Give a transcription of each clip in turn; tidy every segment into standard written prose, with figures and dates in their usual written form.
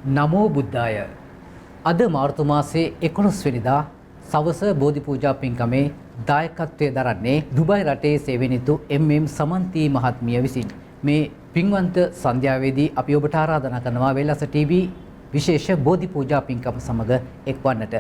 නමෝ බුද්ධාය. අද මාර්තු මාසයේ 11 වෙනිදා සවස බෝධි පූජා පින්කමේ දායකත්වයේ දරන්නේ දුබයි රටේ සේවනිතු එම්.එම්. සමන්ති මහත්මිය විසින්. මේ පින්වන්ත සන්ධ්‍යාවේදී අපි ඔබට ආරාධනා කරනවා වෙල්ලස ටීවී විශේෂ බෝධි පූජා පින්කම සමග එක්වන්නට.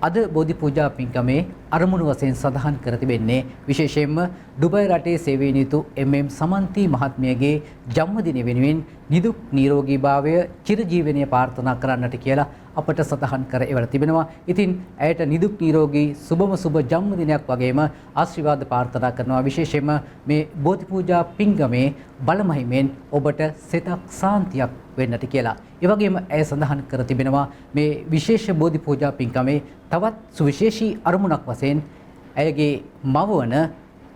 අද බෝධි පූජා පින්කමේ අරමුණු වශයෙන් සඳහන් කර තිබෙන්නේ විශේෂයෙන්ම දුබයි රටේ සේවනිතු එම්.එම්. සමන්ති මහත්මියගේ ජන්මදිනය වෙනුවෙන් නිදුක් නිරෝගී භාවය චිරජීවනය ප්‍රාර්ථනා කරන්නට කියලා අපට සඳහන් කර එවර තිබෙනවා. ඉතින් ඇයට නිදුක් නිරෝගී සුබම සුබ ජන්මදිනයක් වගේම ආශිර්වාද ප්‍රාර්ථනා කරනවා. විශේෂයෙන්ම මේ බෝධි පූජා පින්කමේ බලමහිමෙන් ඔබට සිතක් සාන්තියක් වෙන්නට කියලා. ඒ වගේම ඇය සඳහන් කර තිබෙනවා මේ විශේෂ බෝධි පූජා පින්කමේ තවත් සුවිශේෂී අරමුණක් වශයෙන් ඇයගේ මව වන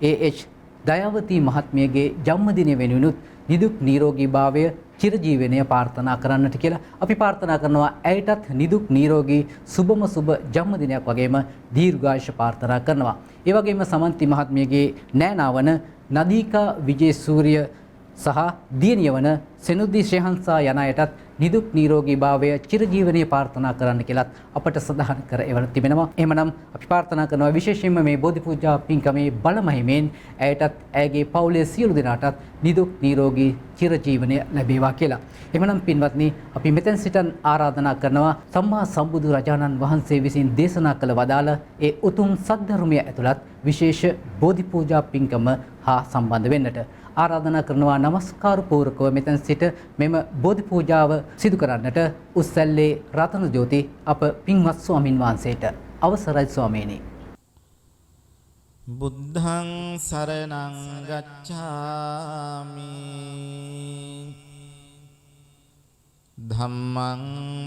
ඒ.එච්. දයාවතී මහත්මියගේ ජන්මදිනය වෙනුවෙනුත් නිදුක් නිරෝගී භාවය චිරජීවනය ප්‍රාර්ථනා කරන්නට කියලා අපි ප්‍රාර්ථනා කරනවා. ඇයටත් නිදුක් නිරෝගී සුබම සුබ ජන්මදිනයක් වගේම දීර්ඝායුෂ ප්‍රාර්ථනා කරනවා. ඒ වගේම සමන්ති මහත්මියගේ නෑනා වන නදීකා විජේසූරිය සහ දියණිය වන සෙනුද්දී ශ්‍රේහංසා යන අයටත් නිදුක් නිරෝගී භාවය චිරජීවනයේ ප්‍රාර්ථනා කරන්න කියලත් අපට සඳහන් කර එවන තිබෙනවා. එහෙමනම් අපි ප්‍රාර්ථනා කරනවා විශේෂයෙන්ම මේ බෝධි පූජා පින්කමේ බලමහිමෙන් ඇයටත් ඇයගේ පවුලේ සියලු දෙනාටත් නිදුක් නිරෝගී චිරජීවනය ලැබේවා කියලා. එහෙමනම් පින්වත්නි අපි මෙතෙන් සිටන් ආරාධනා කරනවා සම්මා සම්බුදු රජාණන් වහන්සේ විසින් දේශනා කළ වදාළ ඒ උතුම් සද්ධර්මය ඇතුළත් විශේෂ බෝධි පූජා පින්කම හා සම්බන්ධ වෙන්නට ආරාධනා කරනවා. නමස්කාර පූර්වකව මෙතන සිට මෙම බෝධි පූජාව සිදු කරන්නට උස්සැල්ලේ රතන ජෝති අප පින්වත් ස්වාමින් වහන්සේට අවසරයි ස්වාමීනි. බුද්ධං සරණං ගච්ඡාමි ධම්මං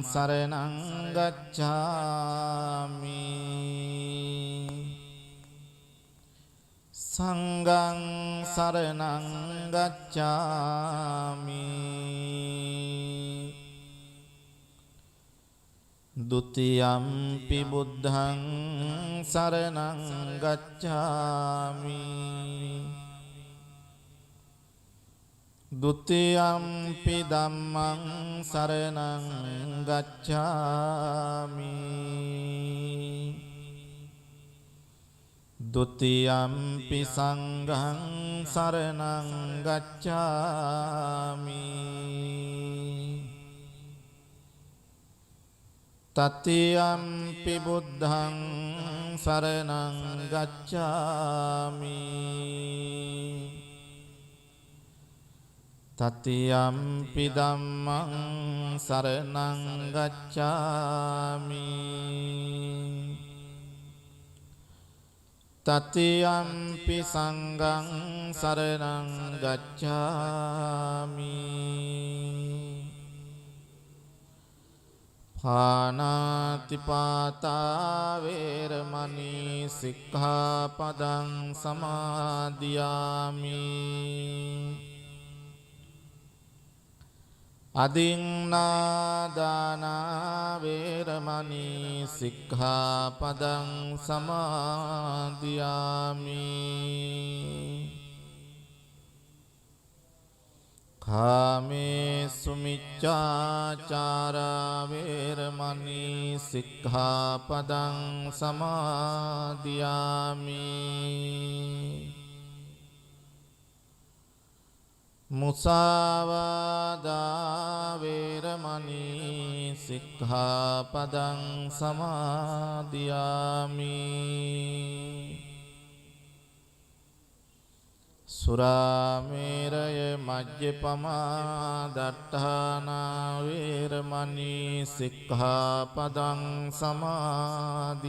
සරණං ගච්ඡාමි සංඝං සරණං ගච්ඡාමි ဒုတိယံ පි බුද්ධං සරණං ගච්ඡාමි ဒုတိယံ පි ධම්මං සරණං ගච්ඡාමි ဒုတိယံ පි සංඝං සරණං ගච්ඡාමි တတိယံ පි බුද්ධං සරණං ගච්ඡාමි တတိယံ පි ධම්මං සරණං ගච්ඡාමි တတိယံ පි සංඝං සරණං ගච්ඡාමි පාණාතිපාතා වේරමණී සික්ඛාපදං සමාදියාමි අදින්නාදානා වේරමණී සික්ඛාපදං සමාදියාමි කාමේසු මිච්ඡාචාරා වේරමණී සික්ඛාපදං සමාදියාමි මුසාවාදා වේරමණී සික්ඛාපදං සමාදියාමි සුරාමේරය මජ්ජපමා දට්ඨානා වේරමණී සික්ඛාපදං සමාදියාමි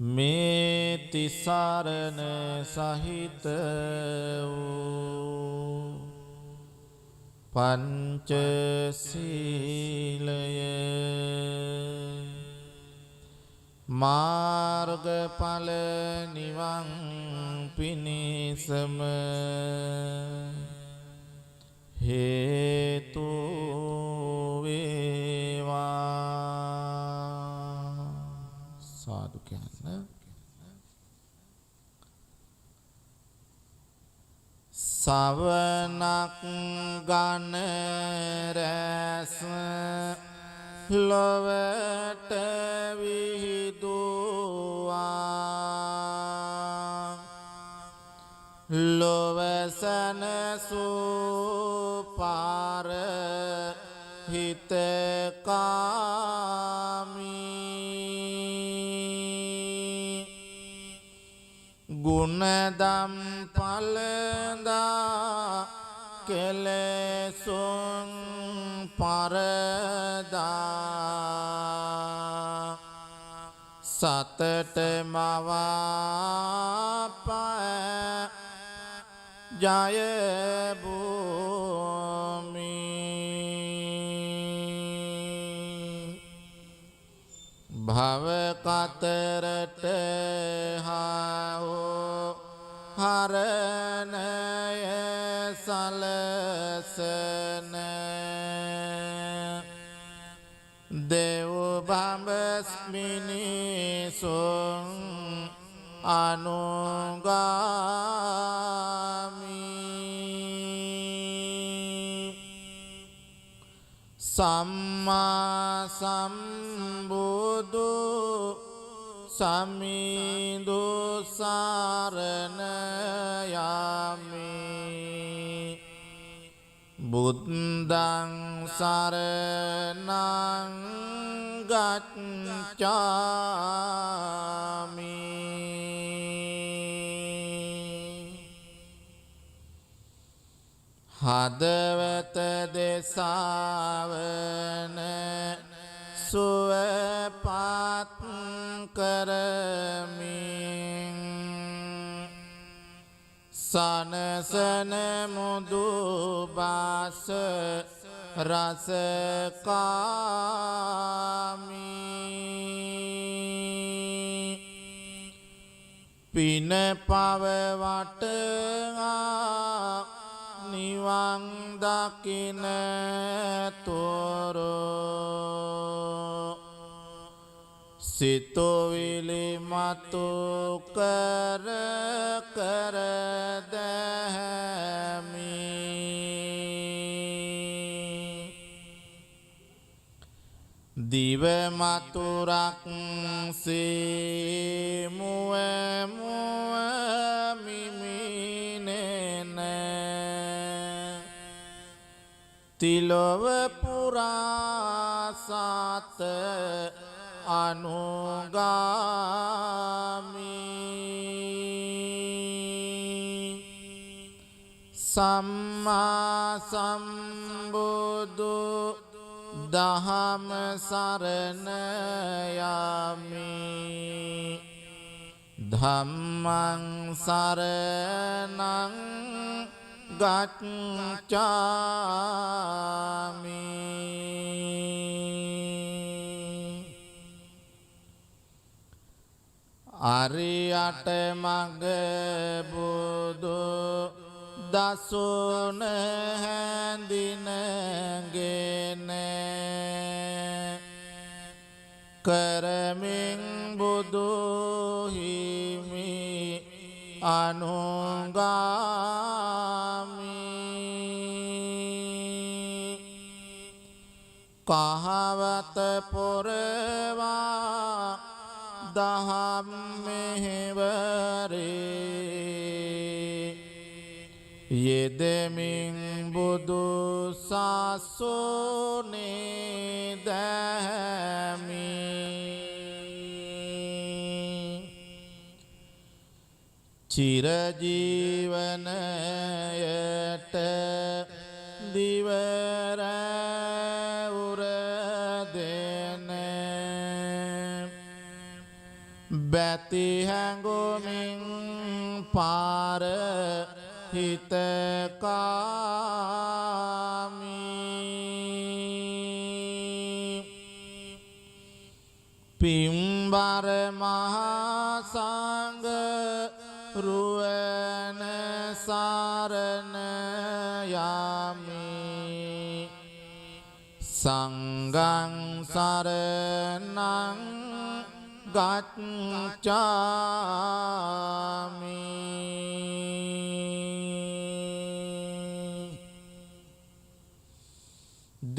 មេតិសារណសหิតវបញ្ចសីលយමාර්ගඵල නිවන් පිණිසම හේතු වේවා සාදු කියන්න සවනක් ගන රැස් ලොවට විහිදුවා ලොවසන සුපාර හිතකාමී ගුණදම් පලදා කෙලෙසුන් පරදා සතට මවාපය ජයභූමි භවකතරට හාවෝ හරණය සලසන දෙව් බඹස්මිනිසුන් අනුගාමී සම්මා සම්බුදු සමිඳු සරණ යමි බුද්ධං සරණං ගච්ඡාමි හදවත දෙසාවන සුවපත් කරමින් සනසන මුදු බාස රසකාමී පින පව වටා නිවන් දකින තොරෝ සිතුවිලි මතු කර කර දැමි දිව මතුරක් සේ මුව මුව මිමිනෙන තිලොව පුරා සත අනුගාමී සම්මා සම්බුදු දහම සරණ යමි ධම්මං සරණං ගච්ඡාමි අරියට මග බුදු දසුන හැඳිනගෙන කරමින් බුදු හිමි අනුගාමී කහවත පොරවා දහම් මෙහෙවරේ යෙදෙමින් බුදු සසුනේ දැමි චිරජීවනයට දිවර උර දෙන බැති හැඟුමින් පාර හිතකාමී පිම්බර මහා සංඝ රුවන සරණ යමි සංඝං සරණං ගච්ඡාමි.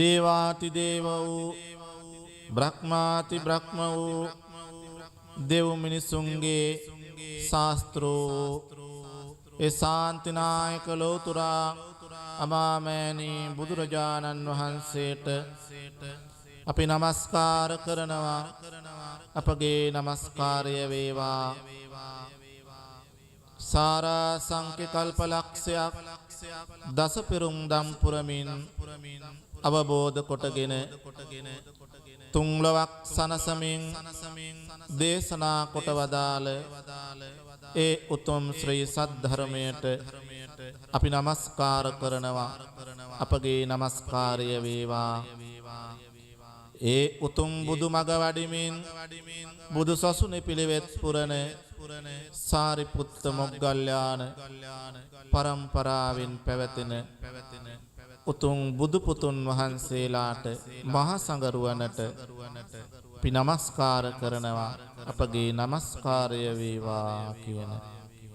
දේවාති දේව වූ බ්‍රහ්මාති බ්‍රහ්ම වූ දෙව් මිනිසුන්ගේ ශාස්ත්‍රෝ ඒ ශාන්තිනායක ලෝතුරා අමාමෑණී බුදුරජාණන් වහන්සේට අපි නමස්කාර කරනවා. අපගේ නමස්කාරය වේවා. සාරා සංඛ්‍ය කල්පලක්ෂයක් දස පෙරුම් දම් පුරමින් අවබෝධ කොටගෙන තුන්ලොවක් සනසමින් දේශනා කොට වදාළ ඒ උතුම් ශ්‍රී සද්ධර්මයට අපි නමස්කාර කරනවා. අපගේ නමස්කාරය වේවා. ඒ උතුම් බුදු මග වඩිමින් බුදු සසුනේ පිළිවෙත් පුරන සාරිපුත්ත මොග්ගල්ලාන පරම්පරාවෙන් පැවතෙන උතුම් බුදු පුතුන් වහන්සේලාට මහා සංඝරුවනට අපි නමස්කාර කරනවා. අපගේ නමස්කාරය වේවා කියන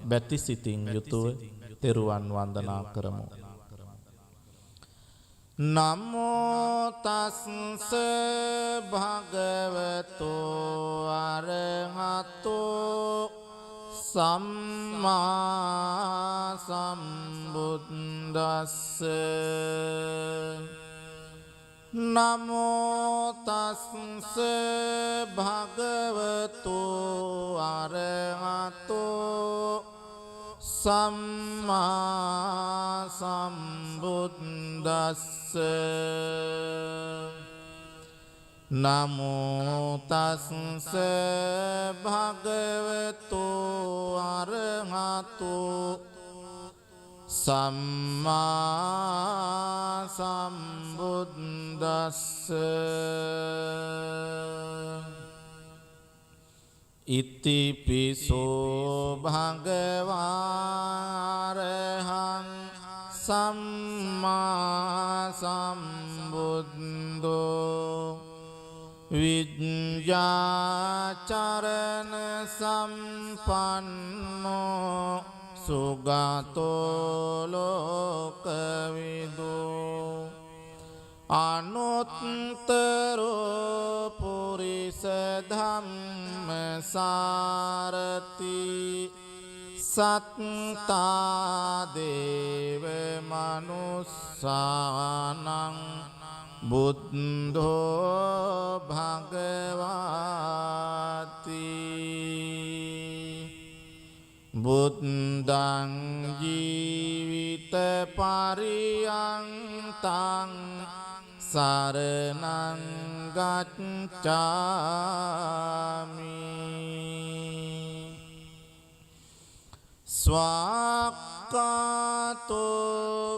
බැති සිතින් යුතුව තෙරුවන් වන්දනා කරමු. නමෝ තස්ස භගවතෝ අරහතෝ සම්මා සම්බුද්දස්ස. නමෝ තස්ස භගවතෝ අරහතෝ සම්මා සම්බුද්දස්ස. නමෝ තස්ස භගවතෝ අරහතෝ සම්මා සම්බුද්දස්ස. ඉතිපිසෝ භගවාරහං සම්මා සම්බුද්ධෝ විඤ්ඤාචරණ සම්පන්නෝ සුගතෝ ලෝකවිදෝ අනුත්තරෝ පුරිස ධම්මසාරති සත්තා දේව මනුස්සානං බුද්ධෝ භගවාති. බුද්ධං ජීවිත පරියන්තං සරණං ගච්ඡාමි. ස්වාක්ඛාතෝ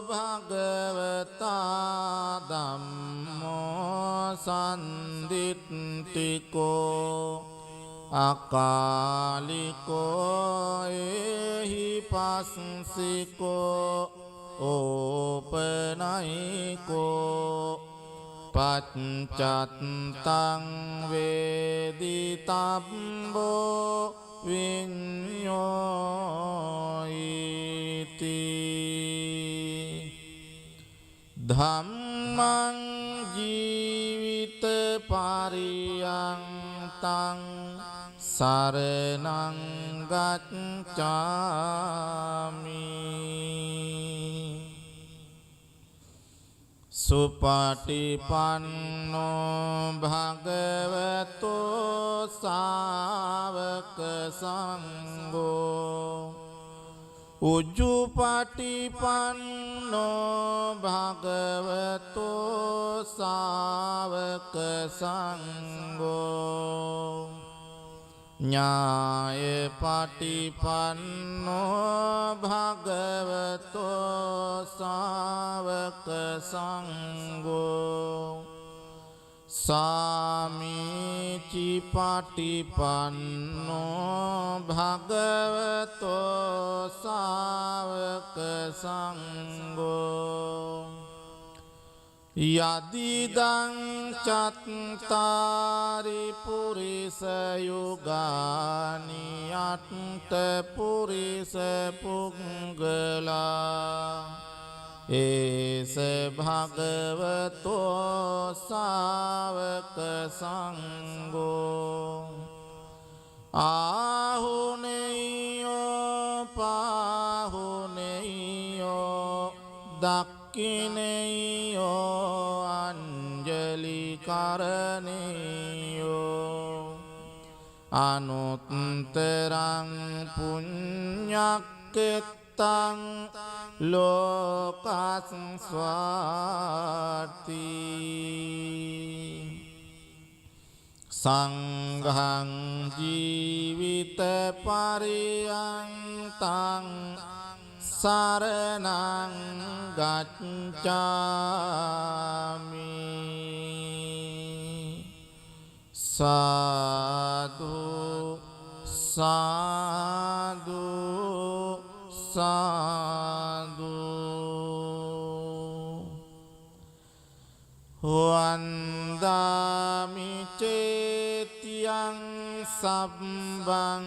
භගවතා ධම්මෝ සම්දිත්තිකෝ අකාලිකෝ එහි පස්සිකෝ ඕපනයිකෝ පච්චත්තං වේදිතබ්බෝ විඤ්ඤෝයිති. ධම්මං ජීවිත පරියන්තං සරණං ගච්ඡාමි. සුපටිපන්නෝ භගවතෝ සාවක සංඝෝ උජ්ජුපටිපන්නෝ භගවතෝ සාවක සංඝෝ ඥාය පටිපන්නෝ භගවතෝ සාවක සංඝෝ සාමීචි පටිපන්නෝ භගවතෝ සාවක සංඝෝ යදිදං චත්තාරි පුරිස යුගානි අට්ඨ පුරිස පුංගලා ඒස භගවතෝ සාවක සංඝෝ ආහුනේයෝ පාහුනේයෝ දක්ඛිනේයෝ අංජලි කරණේයෝ අනුත්තරං පුඤ්ඤක්ඛෙත්තං ලෝකස්වාති සංඝං ජීවිත පරියන්තං සරණං ගච්ඡාමි සාදු සාදු සාදු වන්දාමි චේතියං සබ්බං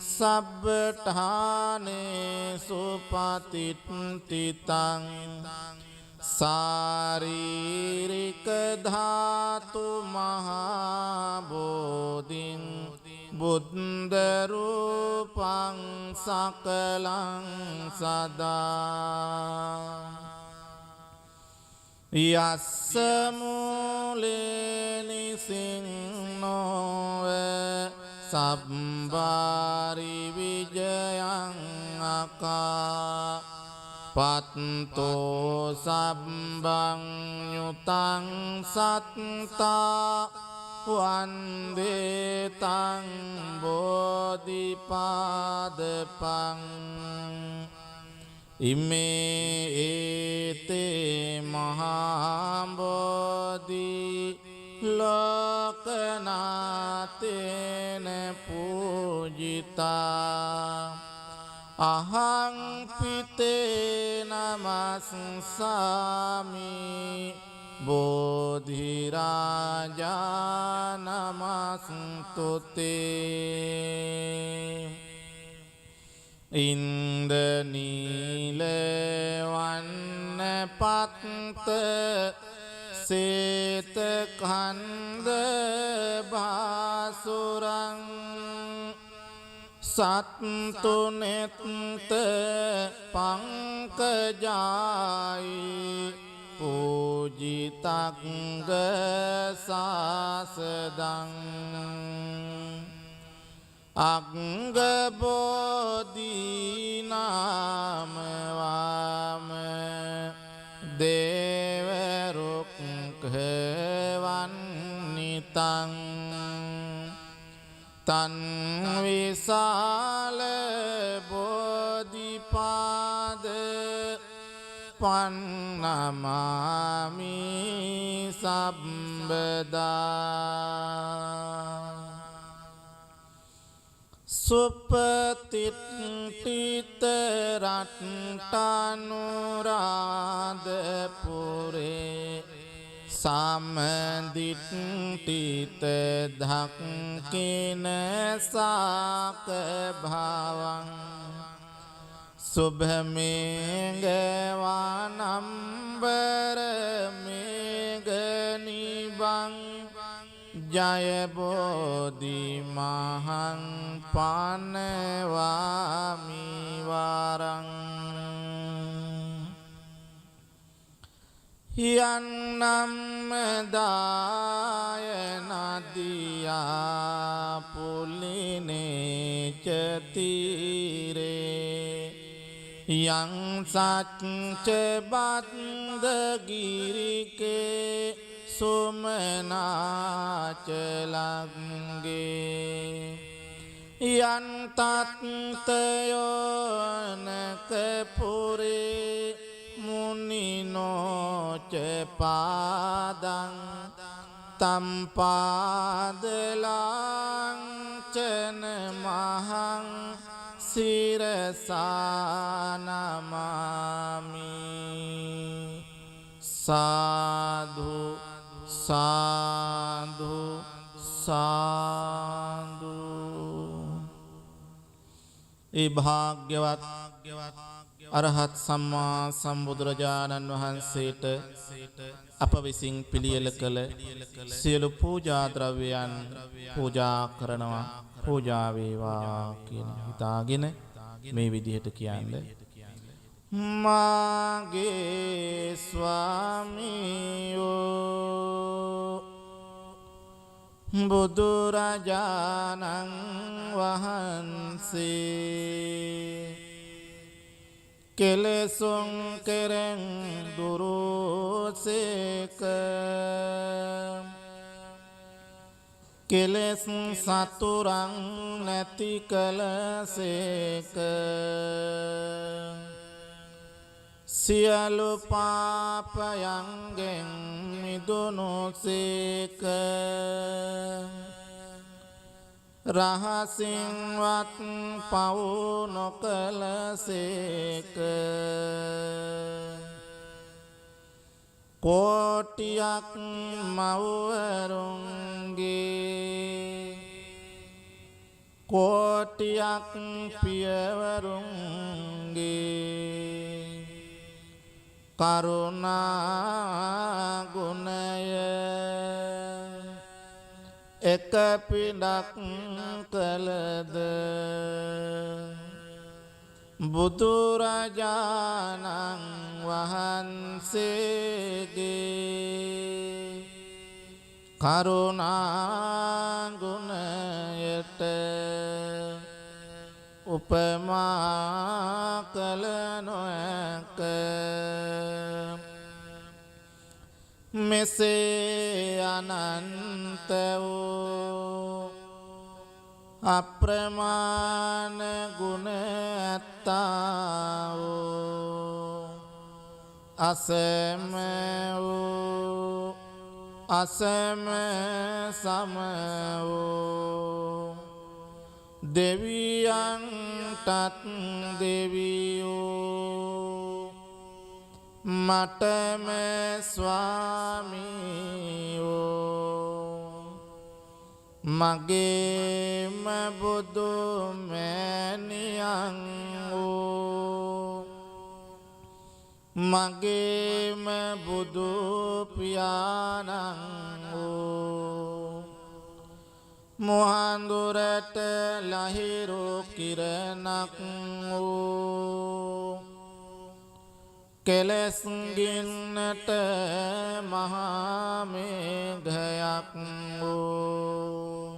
සබ්බඨානේ සුපතිට්ඨිතං සාරීරික ධාතු මහා බෝධින් බුද්ධ රූපං සකලං සදා යස්ස මූලේ නිසින්නෝව සබ්බාරි විජයං අකා පත්තෝ සබ්බං යුතං සත්තා වන්දේ තං බෝධිපාදපං ඉමේ ඒතේ මහා බෝධි ලෝකනාතේන පූජිතා අහං පිතේ නමස්සාමි බෝධි රාජා නමස්තුතේ ඉන්දනීල වන්න පත්ත සේත කන්ද බාසුරං සත්තුනෙත්ත පංකජායි පූජිතංග සාසදං අංගබෝධී නාමවාම දේවරුක්ඛවන්නිතං තන් විසාල බෝධිපාද පන්නමාමි සම්බදා සුපතිට්ඨිත රට්ටනුරාධපුරේ සම්දිට්ඨිත ධක්ඛින සාක භවං සුභමේඝවනම්බර මේඝනිබං ජය බෝධි මහං පනවාමි වරං යන්නම් දාය නදියා පුලිනේ චතිරේ යං සච්ච බද්දගිරිකේ සුමනාචලංගේ යන් තත්තයෝනක පුරේ මුනිනෝච පාදං තම්පාදලාංචන මහං සිරසානමාමි සාධු සාධු සාධු. ඒ භාග්‍යවත් අරහත් සම්මා සම්බුදුරජාණන් වහන්සේට අප විසින් පිළියෙල කළ සියලු පූජා ද්‍රව්‍යයන් පූජා කරනවා. පූජා වේවා කියන හිතාගෙන මේ විදිහට කියන්නේ මාගේ ස්වාමියෝ බුදුරජාණන් වහන්සේ කෙලෙසුන් කෙරෙන් දුරුසේක කෙලෙස් සතුරන් නැති කලසේක සියලු පාපයන්ගෙන් මිදුණුසේක රහසින්වත් පව් නොකලසේක කෝටියක් මව්වරුන්ගේ කෝටියක් පියවරුන්ගේ කරුණා ගුණය එක පිඩක් කළද බුදුරජාණන් වහන්සේගේ කරුණා ගුණයට උපමා කළ නොහැක. මෙසේ අනන්ත වූ අප්‍රමාණ ගුණ ඇත්තා වූ අසම වූ අසම සම වූ දෙවියන්ටත් දෙවියෝ මටම ස්වාමියෝ මගේම බුදු මෑණියන් වූ මගේම බුදු පියාණන් වූ මුහඳුරට ලහිරු කිරණක් වූ කෙලෙස් ගින්නට මහා මේඝයක් වූ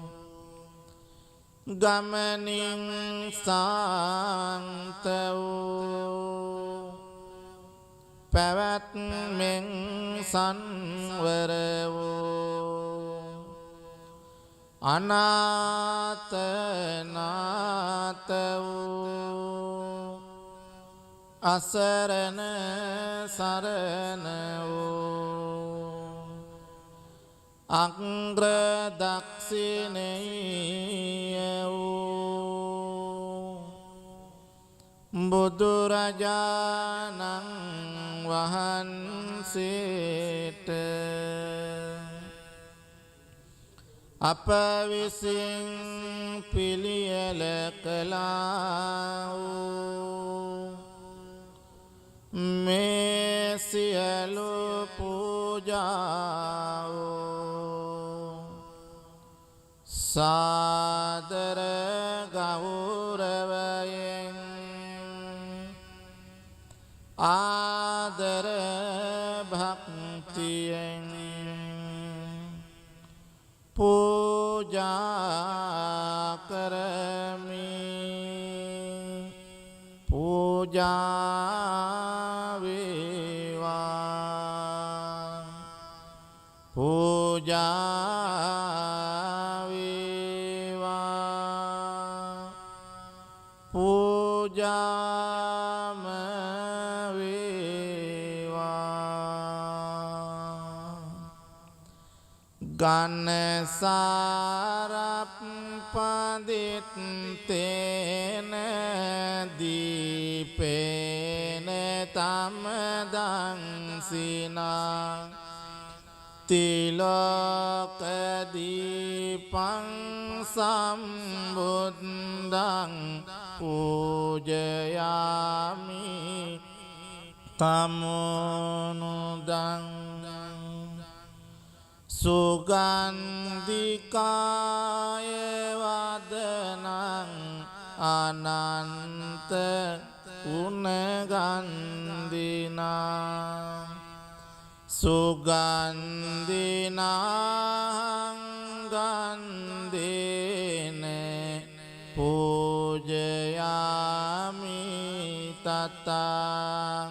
ගමනින් සාන්ත වූ පැවැත්මෙන් සංවර වූ අනාත නාත වූ අසරණ සරණ වූ අග්‍ර දක්ෂිණේය වූ බුදුරජාණන් වහන්සේට අප විසින් පිළියෙල කළා වූ මේ සියලු පූජාවෝ සාදර ගෞරවයෙන් ආදර භක්තියෙන් පූජා කරමි පූජා වේවා පූජා වේවා පූජාම වේවා ගන්නසාරප්පදිත්තේන දීපේන තමදංසිනා තිලෝක දීපං සම්බුද්ධං පූජයාමි තමුනුදං සුගන්ධිකාය වදනං අනන්ත උනගන්දිනා සුගන්දිනං ගන්දේන පූජයාමි තථාගතං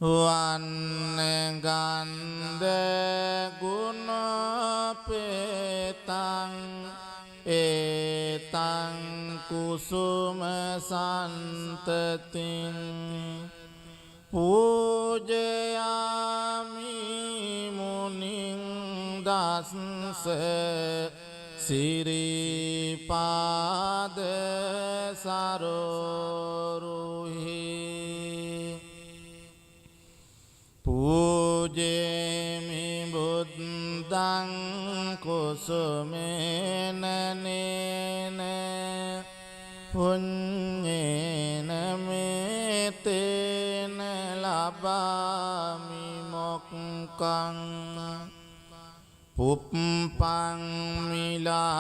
වන්නගන්ධ ගුණපේතං ඒතං කුසුම සන්තතින් පූජයාමි මුනිං දස්ස සිරිපාද සරෝරුහි පූජේමි බුද්ධං කුසුමේනනේන පුඤ්ඤේන මේතේන ලබාමි මොක්ඛං පුප්පං මිලායති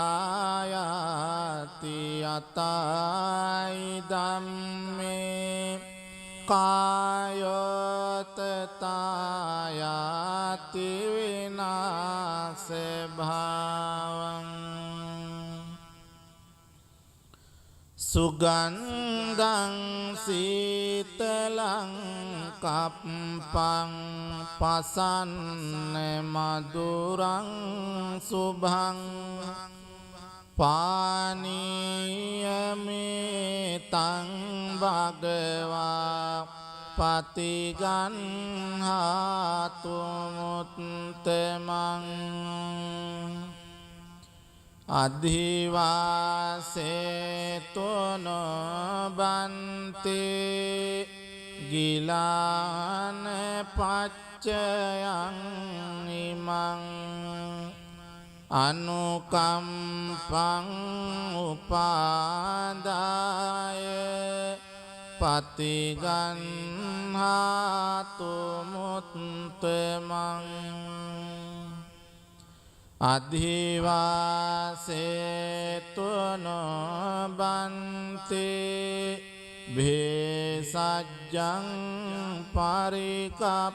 අතයි ධම්මේ කායතතායති විනාශ භාවං සුගන්ධං සීතලං කප්පං පසන්න මధుරං සුභං පානීයමේතං භගවා පතිගන්හාතු මුත්තමං අධිවාසේතොන බන්තේ ගිලාන පච්චයං ඉමං අනුකම්පං උපාදාය පතිගන්හාතු මුත්තමං අධිවාසේතොන බන්තේ භේසජ්ජං පරිකප්පිතං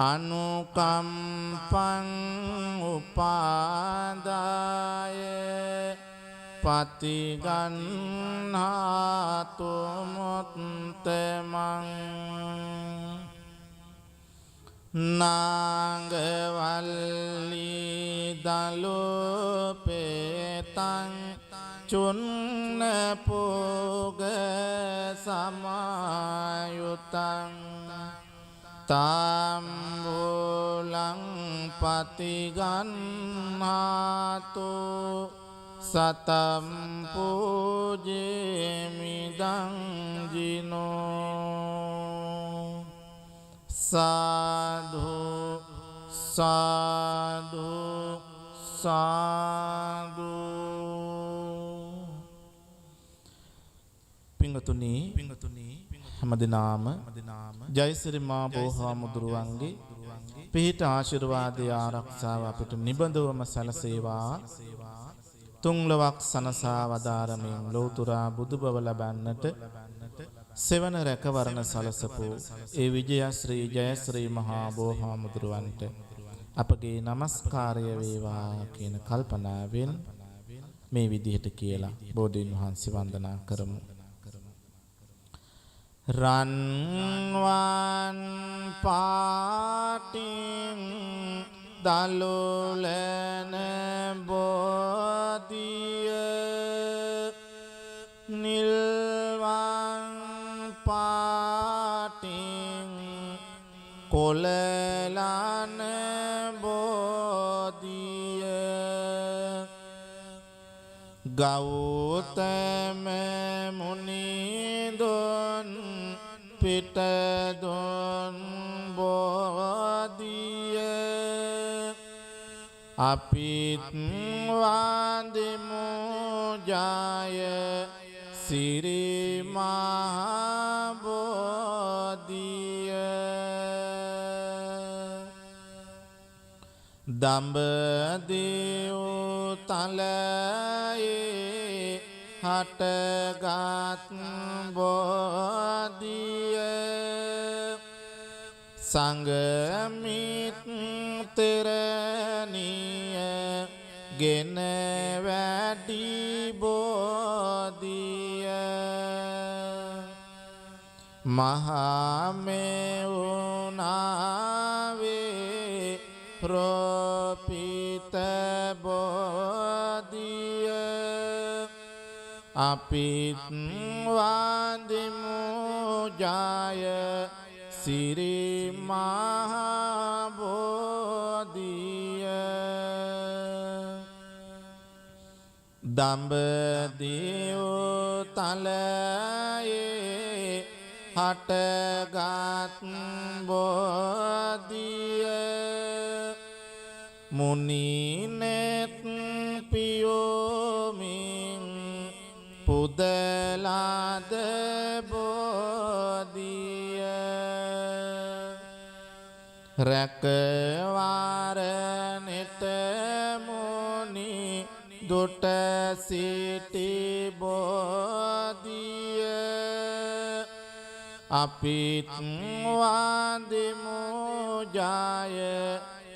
අනුකම්පං උපාදාය පතිගන්හාතු මුත්තමං නාගවල්ලී දලෝපේතං චුන්න පෝග සමායුතං තාම්බුලං පතිගන්හාතු සතම් පූජේමිදං ජිනෝ සාධු සාධු සාධු පිංගතුනි හැමදිනාම ජයසිරි මා බෝහාමුදුරුවන්ගේ පිහිට ආශිර්වාදය ආරක්ෂාව අපිට නිබඳවම සැලසේවා තුන්ලොවක් සනසා වදාරමින් ලෝතුරා බුදුබව ලබන්නට සෙවන රැකවරණ සලසපු ඒ විජයශ්‍රී ජයශ්‍රී මහා බෝහාමුදුරුවන්ට අපගේ නමස්කාරය වේවා කියන කල්පනාවෙන් මේ විදිහට කියලා බෝධීන් වහන්සේ වන්දනා කරමු. රන්වන් පාටින් දලුලන බෝධිය නිල්වන් පාටින් කොලලන බෝධිය ගෞතම මුනිදොන් පිටදොන් බෝධිය අපිත් වන්දිමු ජය සිරි මහා බෝධිය දඹදිව් තලයේ හටගත් බෝධිය සංගමිත්තරණිය ගෙන වැඩි බෝධිය මහමෙවුනාවේ ප්‍රෝපිත බෝධිය අපිත් වන්දිමු ජය සිරි මහා බෝධිය දඹදිව් තලයේ හටගත් බෝධිය මුනිනෙත් පියෝමින් පුදලාද බෝධිය රැකවාරනෙට මුනි දුට සිටි බෝධිය අපිත් වන්දිමු ජය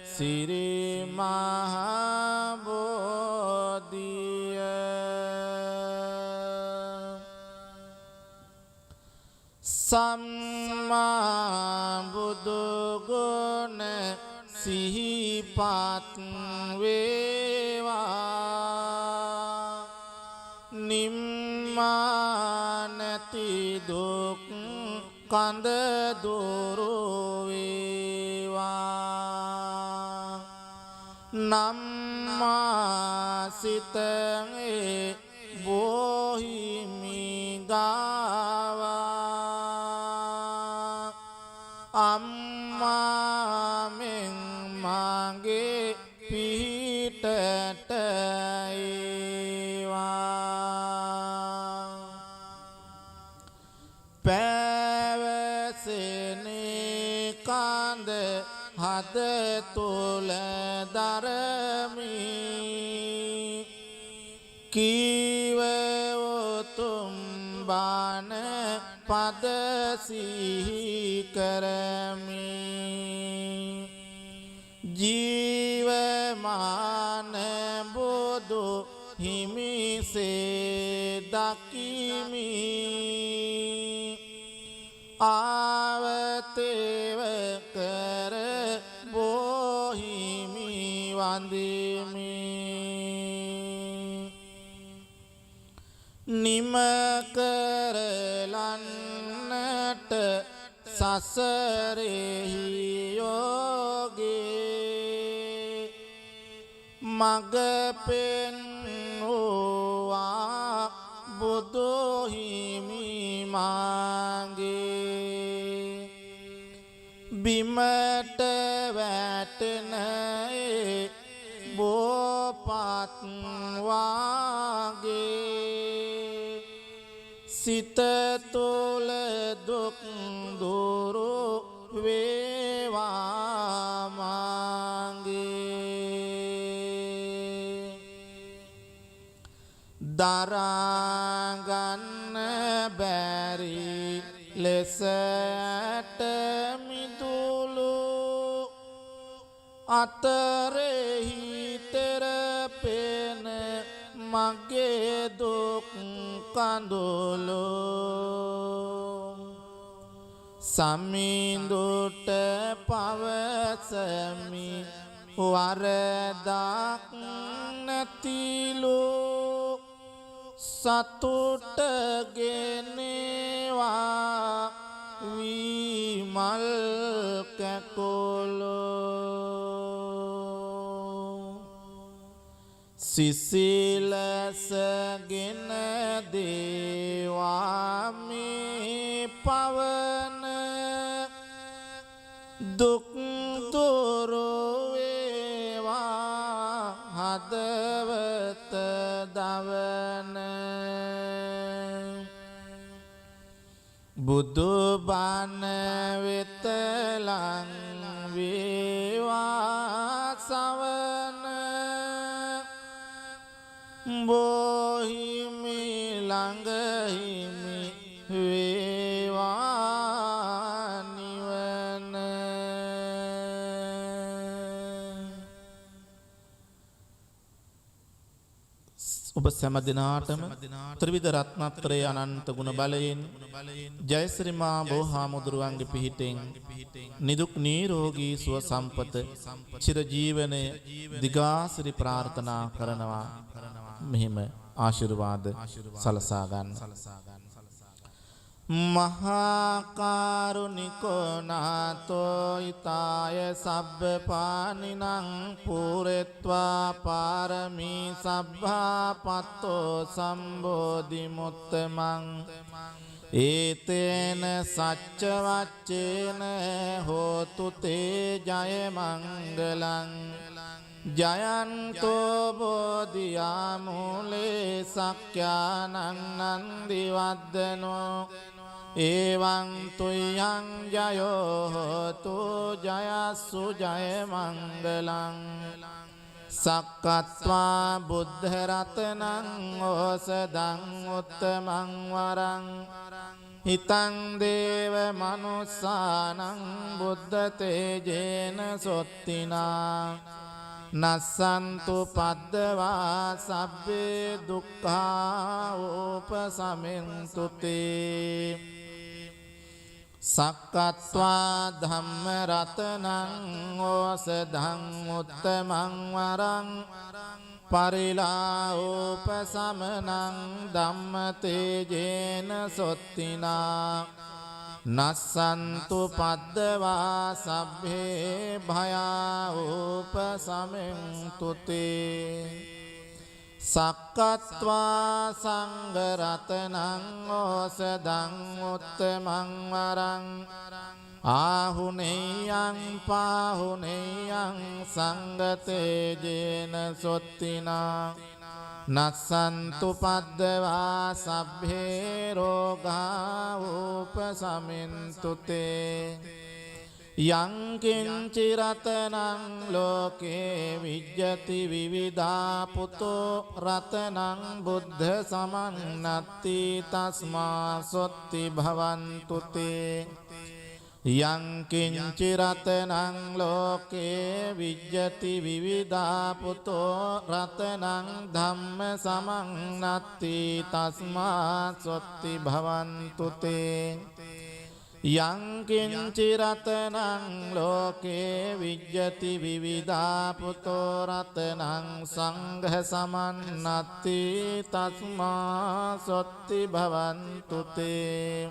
සිරි මහා බෝධිය සම්මා බුදු ගුණ සිහිපත් වේවා නිම්මා නැති දුක් කඳ දුරු වේවා නම්මා සිතේ බොහිමි ගාවා අම්මා මෙන් මගේ පිහිටට ඒවා පැවසෙනේ කඳ හද තුල දරමි කීව උතුම් බණ පද සිහි කරමි ජීවමාන බුදු හිමිසේ දකිමි ආවතේව කර බොහිමි වන්දිමි නිම කරලන්නට සසරෙහි යෝගේ මග පෙන්වුවා බුදු හිමි මාගේ බිමට වැටෙන බෝපත් වාගේ සිත තුළ දුක් දුරු වේවා මාගේ දරාගන්න බැරි ලෙසට මිදුළු අතරෙහි තෙරපෙන මගේ දුක් කඳුළු සමිඳුට පවසමි වරදක් නැතිලු සතුට ගෙනවා විමල් කැකොලෝ සිසිලසගෙන දේවා මේ පවන දුක් දුරු වේවා හදවත දවන බුදු බණ වෙත ලං වේවා සවන බොහිමි ළඟ හිමි වේවා නිවන ඔබ සෑම දිනාටම ත්‍රිවිධ රත්නත්‍රය අනන්ත ගුණ බලයෙන් ජයශ්‍රී මා බෝහාමුදුරුවන්ගේ පිහිටෙන් නිදුක් නිරෝගී සුව සම්පත චිරජීවනය දිගාසිරි ප්‍රාර්ථනා කරනවා මෙහිම ආශිර්වාද සලසා ගන්න. මහා කරුණිකෝ නාතෝ ඊතාය සබ්බ පානිනං පූරෙත්වා පාරමී සබ්බා පත්තෝ සම්බෝධි මුත්තමං ඒතේන සච්ච වච්චේන හෝතු තේ ජය මංගලං ජයන්තෝ බෝධියා මූලේ සක්ඛානං නන්දි වද්දනෝ එවං තුයං ජයෝ හෝතු ජයස්සු ජය මංගලං සක්කත්වා බුද්ධ රතනං ඕසදං උත්තමං වරං හිතං දේව මනුස්සානං බුද්ධ තේජේන සොත්තිනා නස්සන්තු පද්දවා සබ්බේ දුක්ඛා උපසමින්තු තේ සක්කත්වා ධම්ම රතනං ඕසදං උත්තමං වරං පරිලා උපසමනං ධම්ම තේජේන සොත්තිනා නස්සන්තු පද්දවා සබ්බේ භයා උපසමින්තු තේ සක්කත්වා සංඝ රතනං ඕසදං උත්තමං වරං ආහුනේයං පාහුනේයං සංඝ තේජේන සොත්තිනා නස්සන්තු පද්දවා සබ්බේ රෝගා උපසමින්තු තේ යං කිංචි රතනං ලෝකේ විජ්ජති විවිධා පුතෝ රතනං බුද්ධ සමන්නත්ති තස්මා සොත්ති භවන්තු තේ යං කිංචි රතනං ලෝකේ විජ්ජති විවිධා පුතෝ රතනං ධම්ම සමන්නත්ති තස්මා සොත්ති භවන්තු තේ යං කිංචි රතනං ලෝකේ විජ්ජති විවිධා පුතෝ රතනං සංඝ සමන්නත්ති තස්මා සොත්ති භවන්තු තේ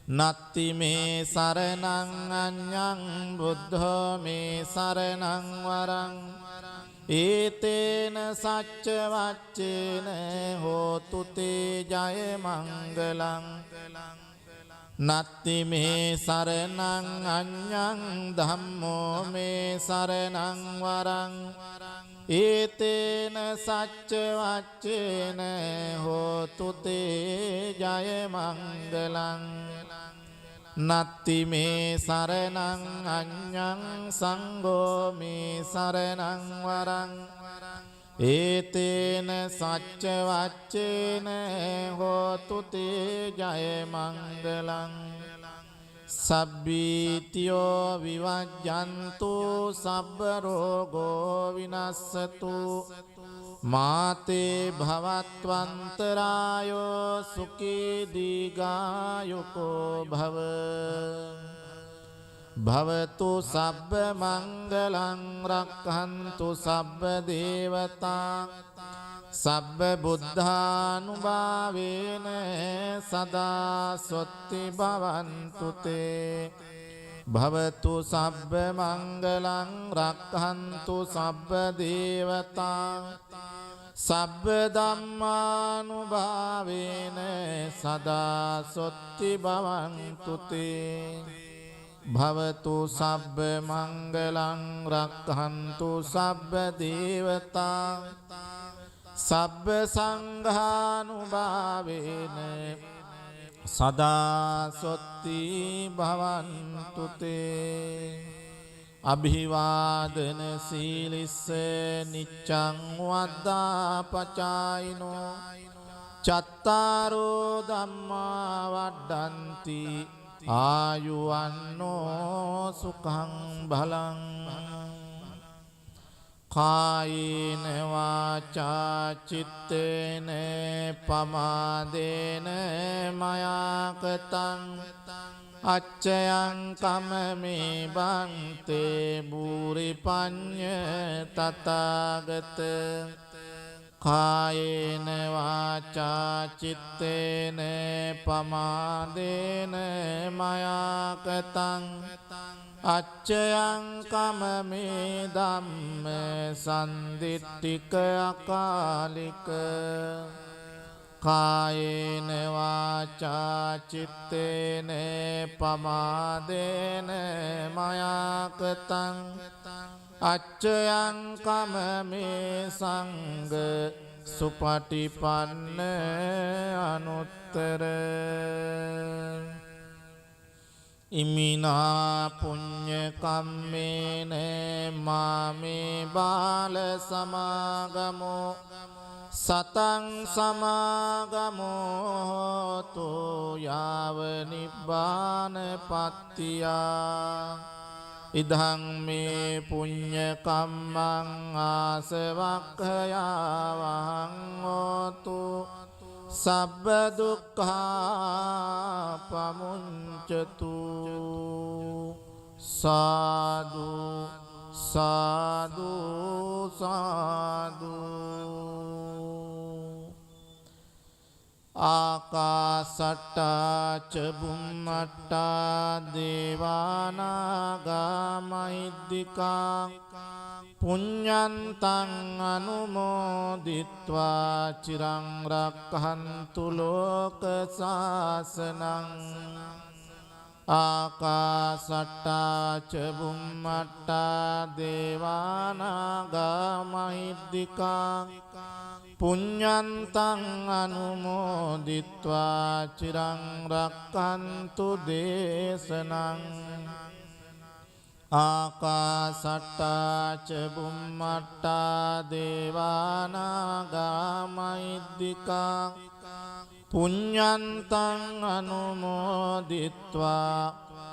නත්ති මේ සරණං අඤ්ඤං බුද්ධෝ මේ සරණං වරං ඒතේන සච්ච වච්චේන හෝතු තේ ජය මංගලං නත්ති මේ සරණං අඤ්ඤං ධම්මෝ මේ සරණං වරං ඒතේන සච්ච වච්චේන හෝතු තේ ජය මංගලං නත්ති මේ සරණං අඤ්ඤං සංඝෝ මේ සරණං වරං ඒතේන සච්ච වච්චේන හෝතු තේ ජය මංගලං සබ්බීතියෝ විවජ්ජන්තු සබ්බ රෝගෝ විනස්සතු මාතේ භවත්වන්තරායෝ සුඛී දීඝායුකෝ භව භවතු සබ්බ මංගලං රක්ඛන්තු සබ්බ දේවතා සබ්බ බුද්ධානුභාවේන සදා සොත්ති භවන්තු තේ භවතු සබ්බ මංගලං රක්ඛන්තු සබ්බ දේවතා සබ්බ ධම්මානුභාවේන සදා සොත්ති භවන්තු තේ භවතු සබ්බ මංගලං රක්ඛන්තු සබ්බ දේවතා සබ්බ සංඝානුභාවේන සදා සොත්ති භවන්තු තේ අභිවාදන සීලිස්ස නිච්ඡං වද්දා පචායිනෝ චත්තාරෝ ධම්මා වඩ්ඩන්ති ආයුවන්නෝ සුඛං බලං කායේන වාචා චිත්තේන පමාදේන මයා කතං අච්චයං කමමේ බන්තේ බුරි පඤ්ඤ තථාගත කායේන වාචා චිත්තේන පමාදේන මයා කතං අච්චයං කමමේ ධම්ම සම්දිට්ඨික අකාලික කායේන වාචා චිත්තේන පමාදේන මයා කතං අච්චයං කමමේ සංඝ සුපටිපන්න අනුත්තර ඉමිනා පුඤ්ඤ කම්මේන මාමේ බාල සමාගමෝ සතං සමාගමෝ තෝ යාව නිබ්බාන පත්තියා ඉදං මේ පුඤ්ඤ කම්මං ආසවක්ඛයාවහං හෝතු සබ්බ දුක්ඛා පමුඤ්චතු සාදු සාදු සාදු ආකාසට්ටා ච බුම්මට්ටා දේවානාගා මහිද්దికා පුඤ්ඤන්තං අනුමෝදිත්වා චිරං රක්ඛන්තු ලෝක සාසනං ආකාසට්ටා ච බුම්මට්ටා දේවානාගා මහිද්దికා පුඤ්ඤන්තං අනුමෝදිත්වා චිරං රක්ඛන්තු දේශනං ආකාසට්ටා ච බුම්මට්ටා දේවානාගා මහිද්దికා පුඤ්ඤන්තං අනුමෝදිත්වා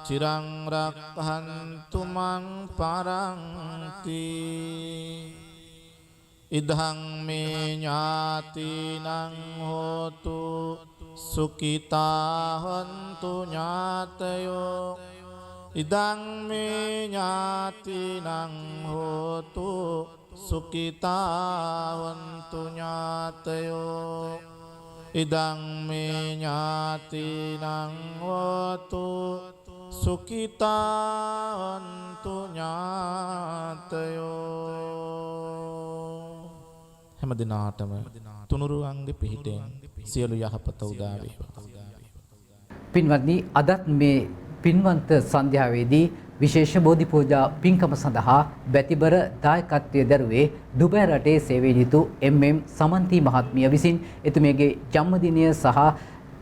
චිරං රක්ඛන්තු මං පරන්ති ඉදං මේ ඥාතිනං හෝතු සුඛිතා හොන්තු ඥාතයෝ ඉදං මේ ඥාතිනං හෝතු සුඛිතා හොන්තු ඥාතයෝ ඉදං මේ ඥාතිනං හෝතු සුඛිතා හොන්තු ඥාතයෝ හැම දිනාටම තුනුරුවන්ගේ පිහිටෙන් සියලු යහපත උදා වේවා. පින්වත්නි, අදත් මේ පින්වන්ත සන්ධ්‍යාවේදී විශේෂ බෝධි පූජා පින්කම සඳහා බැතිබර දායකත්වයේ දරුවේ දුබයි රටේ සේවයේ නිතු එම්.එම්. සමන්ති මහත්මිය විසින් එතුමියගේ ජන්මදිනය සහ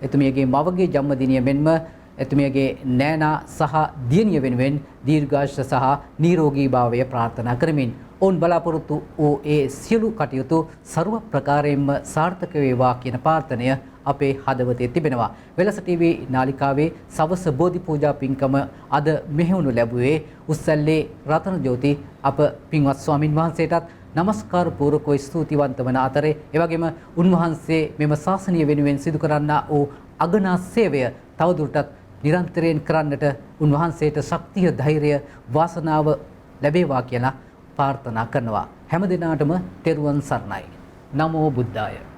එතුමියගේ මවගේ ජන්මදිනය මෙන්ම එතුමියගේ නෑනා සහ දියණිය වෙනුවෙන් දීර්ඝාෂ සහ නිරෝගී භාවය ප්‍රාර්ථනා කරමින් ඔවුන් බලාපොරොත්තු වූ ඒ සියලු කටයුතු ਸਰව ප්‍රකාරයෙන්ම සාර්ථක වේවා කියන ප්‍රාර්ථනය අපේ හදවතේ තිබෙනවා. වෙලස ටීවී නාලිකාවේ සවස බෝධි පූජා පින්කම අද මෙහෙවනු ලැබුවේ උස්සල්ලේ රතනජෝති අප පින්වත් ස්වාමින් වහන්සේටත් නමස්කාර පූර්වකව ස්තුතිවන්ත වන අතරේ එවැගේම උන්වහන්සේ මෙම ශාසනය වෙනුවෙන් සිදු කරන්නා වූ අගනා සේවය තවදුරටත් නිරන්තරයෙන් කරන්නට උන්වහන්සේට ශක්තිය, ධෛර්යය, වාසනාව ලැබේවා කියලා ප්‍රාර්ථනා කරනවා. හැම දිනාටම තෙරුවන් සරණයි. නමෝ බුද්ධාය.